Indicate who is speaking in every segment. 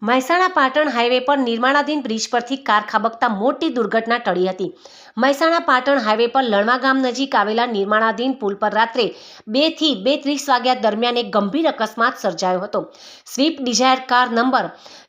Speaker 1: Mehsana Patan highway પર નિર્માણાધીન bridge પરથી car ખાબકતા મોટી દુર્ઘટના ટળી હતી। મહેસાણા પાટણ હાઈવે પર લણવા ગામ નજીક આવેલા નિર્માણાધીન પુલ પર રાત્રે 2 થી 2:30 વાગ્યા દરમિયાન એક ગંભીર અકસ્માત સર્જાયો હતો। Swift Dzire car number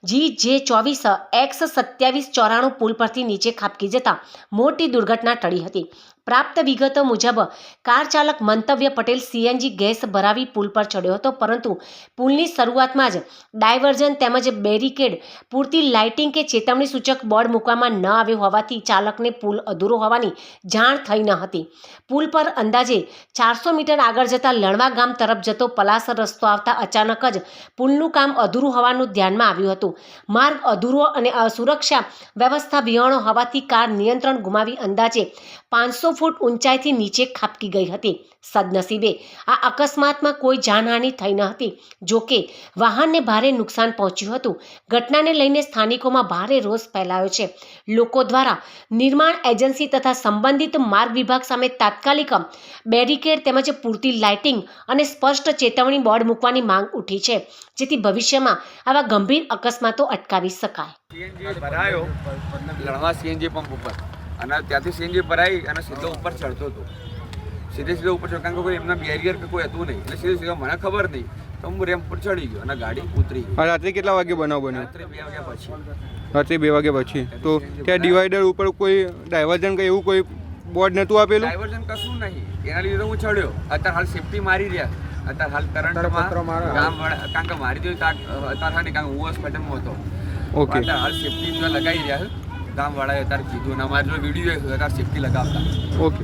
Speaker 1: GJ24X2794 પુલ પરથી નીચે ખાબકી જતા મોટી દુર્ઘટના ટળી હતી। પ્રાપ્ત વિગતો મુજબ કાર ચાલક મંતવ્ય પટેલ CNG ગેસ ભરાવી પુલ પર ચડ્યો હતો, પરંતુ પુલની શરૂઆતમાં જ ડાયવર્ઝન તેમજ બેરિકેડ પૂરતી લાઇટિંગ કે ચેતવણી સૂચક બોર્ડ મૂકવામાં ન આવ્યો હોવાથી ચાલકને પુલ અધૂરો હોવાની જાણ થઈ ન હતી। પુલ પર અંદાજે 400 મીટર આગળ જતા લણવા ગામ તરફ જતો પલાસર રસ્તો આવતા અચાનક જ પુલનું કામ અધૂરું હોવાનું ધ્યાનમાં આવ્યું હતું। માર્ગ અધૂરો અને અસુરક્ષા વ્યવસ્થા વિહોણો હોવાથી કાર નિયંત્રણ ગુમાવી અંદાજે 500 ફૂટ ઊંચાઈથી નીચે ખાબકી ગઈ હતી। સદનસીબે આ અકસ્માતમાં કોઈ જાનહાનિ થઈ ન હતી। જોકે વાહનને ભારે નુકસાન પહોંચ્યું હતું। ઘટનાને લઈને સ્થાનિકોમાં ભારે રોષ ફેલાયો છે। લોકો દ્વારા નિર્માણ એજન્સી તથા સંબંધિત માર્ગ વિભાગ સામે તાત્કાલિક બેરિકેડ તેમજ પૂરતી લાઇટિંગ અને સ્પષ્ટ ચેતવણી બોર્ડ મૂકવાની માંગ ઉઠી છે, જેથી ભવિષ્યમાં આવા ગંભીર અકસ્માતો અટકાવી શકાય।
Speaker 2: CNG પંપ ઉપર અને ત્યાંથી CNG ભરાઈ અને સીધો ઉપર ચડતો હતો। સીધો ઉપર ચડતો, કારણ કે કોઈ એમના બેરિયર કે કોઈ હતું નહીં, એટલે સીધો મને ખબર નહીં તો હું રેમ્પ પર ચડી ગયો અને ગાડી ઉતરી ગઈ।
Speaker 3: રાત્રે કેટલા વાગે બનાવ બન્યો?
Speaker 2: રાત્રે 2 વાગ્યા પછી।
Speaker 3: રાત્રે 2 વાગ્યા પછી તો ત્યાં ડિવાઈડર ઉપર કોઈ ડાયવર્ઝન કે એવું કોઈ બોર્ડ નહોતું આપેલું?
Speaker 2: ડાયવર્ઝન કશું નહીં, એના લીધે હું ચડ્યો। અત્યારે હાલ સેફટી મારી રહ્યા, અત્યારે હાલ કરંટમાં ગામ વાળા, કારણ કે મારી જોઈ અત્યારે નહીં, કારણ કે હું હોસ્પિટલમાં હતો।
Speaker 3: ઓકે,
Speaker 2: અત્યારે હાલ સેફટી જો લગાવી રહ્યા ગામવાળાએ અત્યારે કીધું, અને અમારે જો વિડીયો અત્યારે સેફટી લગાવતા।
Speaker 3: ઓકે।